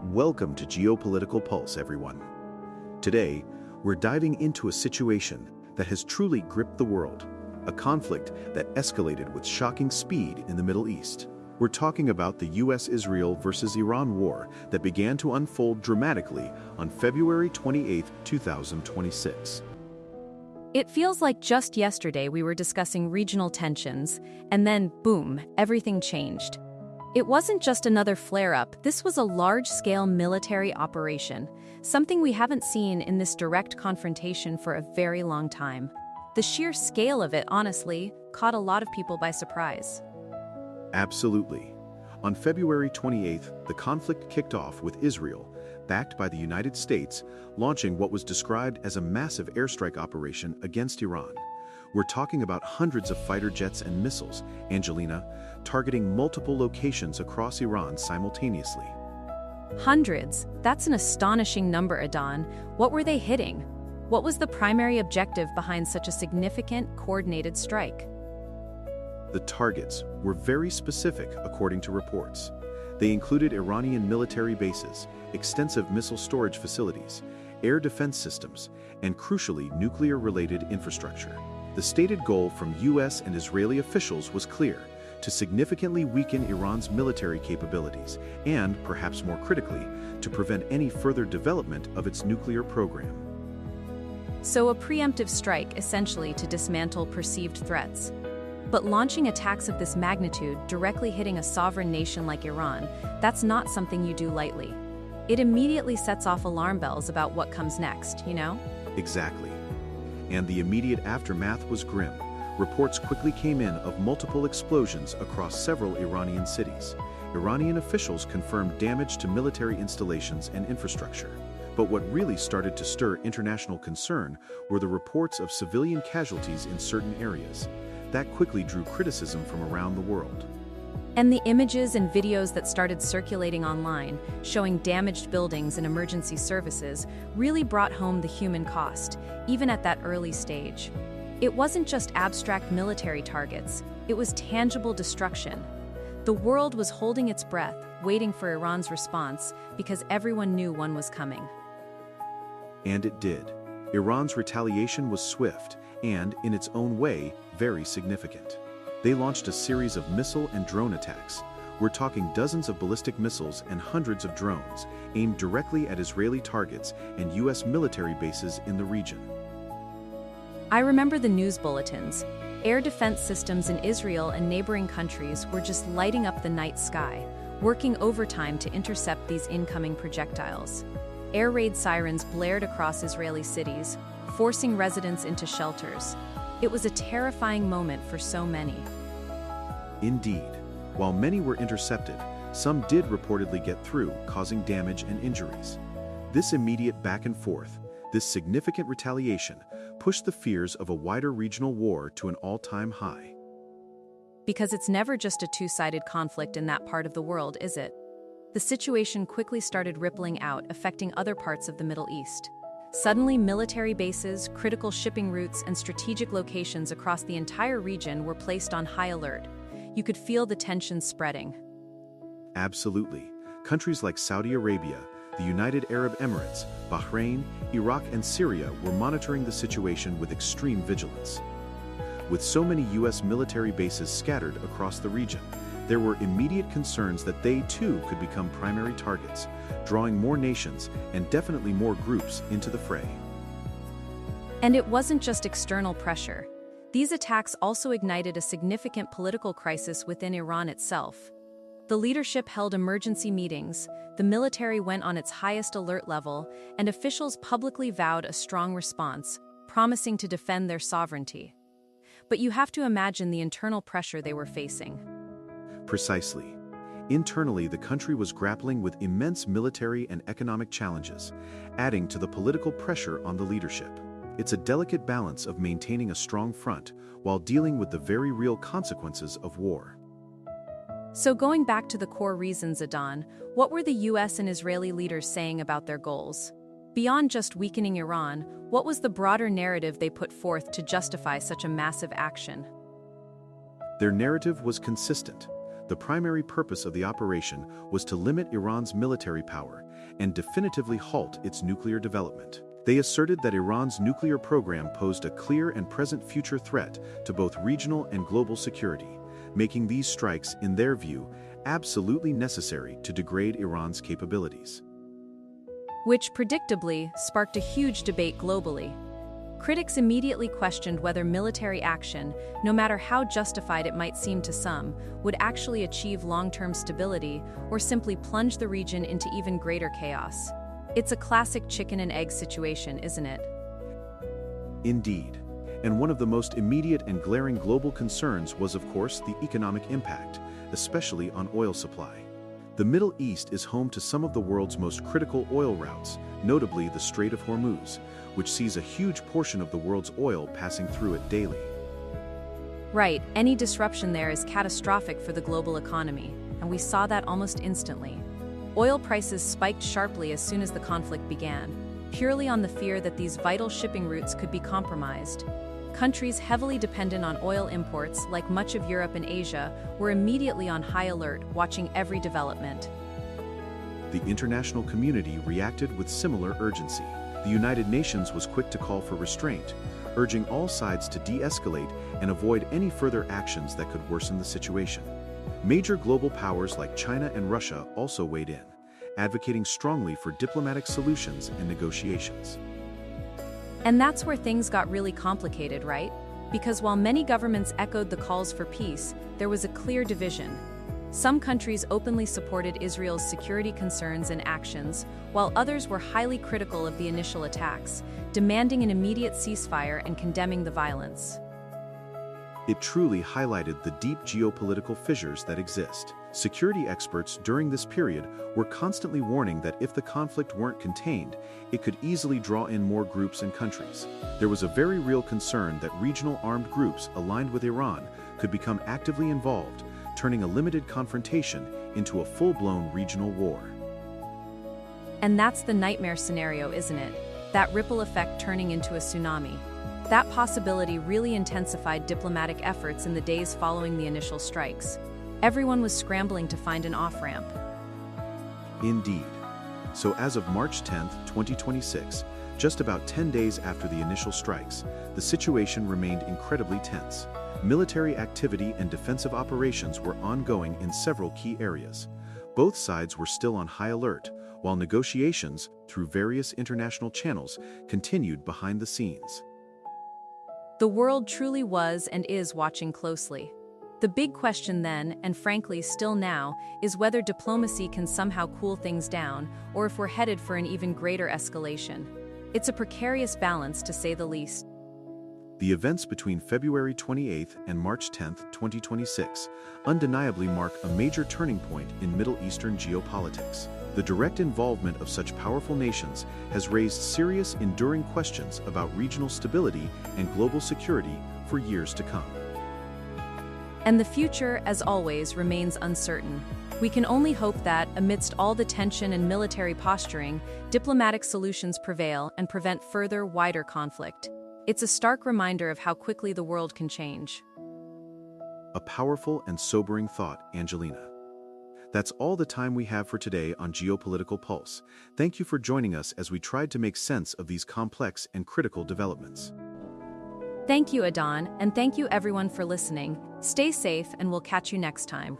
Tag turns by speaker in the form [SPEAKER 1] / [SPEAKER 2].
[SPEAKER 1] Welcome to Geopolitical Pulse, everyone. Today, we're diving into a situation that has truly gripped the world, a conflict that escalated with shocking speed in the Middle East. We're talking about the US-Israel versus Iran war that began to unfold dramatically on February 28, 2026.
[SPEAKER 2] It feels like just yesterday we were discussing regional tensions, and then, boom, everything changed. It wasn't just another flare-up, this was a large-scale military operation, something we haven't seen in this direct confrontation for a very long time. The sheer scale of it, honestly, caught a lot of people by surprise.
[SPEAKER 1] Absolutely. On February 28th, the conflict kicked off with Israel, backed by the United States, launching what was described as a massive airstrike operation against Iran. We're talking about hundreds of fighter jets and missiles, Angelina, targeting multiple locations across Iran simultaneously.
[SPEAKER 2] Hundreds? That's an astonishing number, Adon. What were they hitting? What was the primary objective behind such a significant, coordinated strike?
[SPEAKER 1] The targets were very specific, according to reports. They included Iranian military bases, extensive missile storage facilities, air defense systems, and crucially, nuclear-related infrastructure. The stated goal from US and Israeli officials was clear: to significantly weaken Iran's military capabilities and, perhaps more critically, to prevent any further development of its nuclear program.
[SPEAKER 2] So a preemptive strike, essentially, to dismantle perceived threats. But launching attacks of this magnitude, directly hitting a sovereign nation like Iran, that's not something you do lightly. It immediately sets off alarm bells about what comes next, you know?
[SPEAKER 1] Exactly. And the immediate aftermath was grim. Reports quickly came in of multiple explosions across several Iranian cities. Iranian officials confirmed damage to military installations and infrastructure. But what really started to stir international concern were the reports of civilian casualties in certain areas. That quickly drew criticism from around the world.
[SPEAKER 2] And the images and videos that started circulating online, showing damaged buildings and emergency services, really brought home the human cost, even at that early stage. It wasn't just abstract military targets, it was tangible destruction. The world was holding its breath, waiting for Iran's response, because everyone knew one was coming.
[SPEAKER 1] And it did. Iran's retaliation was swift and, in its own way, very significant. They launched a series of missile and drone attacks. We're talking dozens of ballistic missiles and hundreds of drones, aimed directly at Israeli targets and US military bases in the region.
[SPEAKER 2] I remember the news bulletins. Air defense systems in Israel and neighboring countries were just lighting up the night sky, working overtime to intercept these incoming projectiles. Air raid sirens blared across Israeli cities, forcing residents into shelters. It was a terrifying moment for so many.
[SPEAKER 1] Indeed. While many were intercepted, some did reportedly get through, causing damage and injuries. This immediate back and forth, this significant retaliation, pushed the fears of a wider regional war to an all-time high.
[SPEAKER 2] Because it's never just a two-sided conflict in that part of the world, is it? The situation quickly started rippling out, affecting other parts of the Middle East. Suddenly, military bases, critical shipping routes, and strategic locations across the entire region were placed on high alert. You could feel the tension spreading.
[SPEAKER 1] Absolutely. Countries like Saudi Arabia, the United Arab Emirates, Bahrain, Iraq, and Syria were monitoring the situation with extreme vigilance. With so many US military bases scattered across the region, there were immediate concerns that they too could become primary targets, drawing more nations and definitely more groups into the fray.
[SPEAKER 2] And it wasn't just external pressure. These attacks also ignited a significant political crisis within Iran itself. The leadership held emergency meetings, the military went on its highest alert level, and officials publicly vowed a strong response, promising to defend their sovereignty. But you have to imagine the internal pressure they were facing.
[SPEAKER 1] Precisely. Internally, the country was grappling with immense military and economic challenges, adding to the political pressure on the leadership. It's a delicate balance of maintaining a strong front while dealing with the very real consequences of war.
[SPEAKER 2] So going back to the core reasons, Adon, what were the US and Israeli leaders saying about their goals? Beyond just weakening Iran, what was the broader narrative they put forth to justify such a massive action?
[SPEAKER 1] Their narrative was consistent. The primary purpose of the operation was to limit Iran's military power and definitively halt its nuclear development. They asserted that Iran's nuclear program posed a clear and present future threat to both regional and global security, making these strikes, in their view, absolutely necessary to degrade Iran's capabilities.
[SPEAKER 2] Which predictably sparked a huge debate globally. Critics immediately questioned whether military action, no matter how justified it might seem to some, would actually achieve long-term stability or simply plunge the region into even greater chaos. It's a classic chicken and egg situation, isn't it?
[SPEAKER 1] Indeed. And one of the most immediate and glaring global concerns was, of course, the economic impact, especially on oil supply. The Middle East is home to some of the world's most critical oil routes, notably the Strait of Hormuz, which sees a huge portion of the world's oil passing through it daily.
[SPEAKER 2] Right, any disruption there is catastrophic for the global economy, and we saw that almost instantly. Oil prices spiked sharply as soon as the conflict began, purely on the fear that these vital shipping routes could be compromised. Countries heavily dependent on oil imports, like much of Europe and Asia, were immediately on high alert, watching every development.
[SPEAKER 1] The international community reacted with similar urgency. The United Nations was quick to call for restraint, urging all sides to de-escalate and avoid any further actions that could worsen the situation. Major global powers like China and Russia also weighed in, advocating strongly for diplomatic solutions and negotiations.
[SPEAKER 2] And that's where things got really complicated, right? Because while many governments echoed the calls for peace, there was a clear division. Some countries openly supported Israel's security concerns and actions, while others were highly critical of the initial attacks, demanding an immediate ceasefire and condemning the violence.
[SPEAKER 1] It truly highlighted the deep geopolitical fissures that exist. Security experts during this period were constantly warning that if the conflict weren't contained, it could easily draw in more groups and countries. There was a very real concern that regional armed groups aligned with Iran could become actively involved, turning a limited confrontation into a full-blown regional war.
[SPEAKER 2] And that's the nightmare scenario, isn't it? That ripple effect turning into a tsunami. That possibility really intensified diplomatic efforts in the days following the initial strikes. Everyone was scrambling to find an off-ramp.
[SPEAKER 1] Indeed. So as of March 10, 2026, just about 10 days after the initial strikes, the situation remained incredibly tense. Military activity and defensive operations were ongoing in several key areas. Both sides were still on high alert, while negotiations, through various international channels, continued behind the scenes.
[SPEAKER 2] The world truly was and is watching closely. The big question then, and frankly still now, is whether diplomacy can somehow cool things down, or if we're headed for an even greater escalation. It's a precarious balance, to say the least.
[SPEAKER 1] The events between February 28 and March 10, 2026, undeniably mark a major turning point in Middle Eastern geopolitics. The direct involvement of such powerful nations has raised serious, enduring questions about regional stability and global security for years to come.
[SPEAKER 2] And the future, as always, remains uncertain. We can only hope that, amidst all the tension and military posturing, diplomatic solutions prevail and prevent further, wider conflict. It's a stark reminder of how quickly the world can change.
[SPEAKER 1] A powerful and sobering thought, Angelina. That's all the time we have for today on Geopolitical Pulse. Thank you for joining us as we tried to make sense of these complex and critical developments.
[SPEAKER 2] Thank you, Adon, and thank you everyone for listening. Stay safe, and we'll catch you next time.